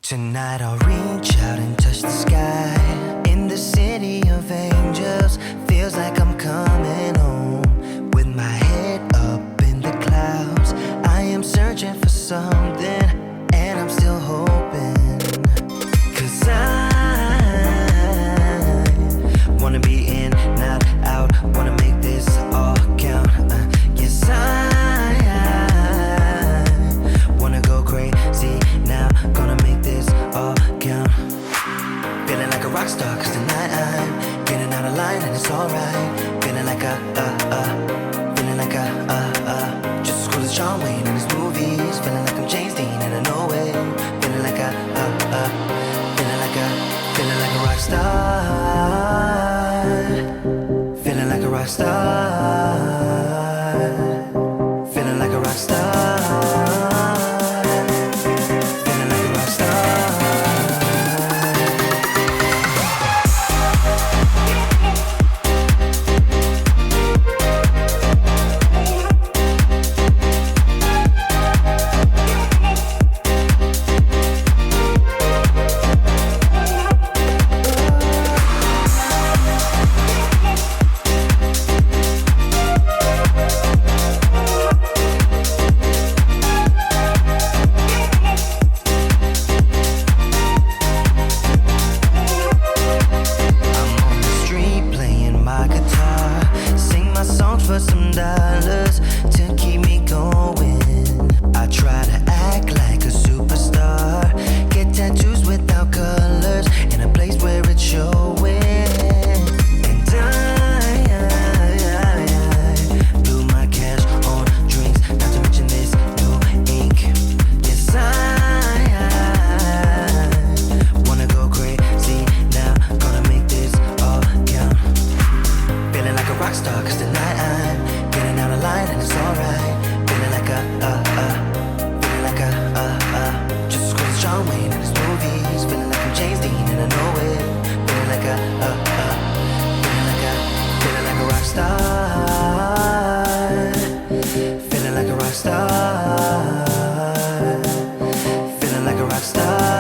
Tonight I'll reach out and touch the sky. In the city of angels, feels like I'm coming home. With my head up in the clouds, I am searching for something, and I'm still hoping. 'Cause I wanna be in, not out, wanna make this all count. Yes, I wanna go crazy now, gonna make this all count. Feeling like a rock star, 'cause tonight I'm getting out of line and it's alright. Feeling like feeling like just as cool as John Wayne in his movies. Feeling like I'm James Dean and I know it. Feeling like feeling like a rock star. Feeling like a rock star. Feeling like a rock star. Feeling like a rock star.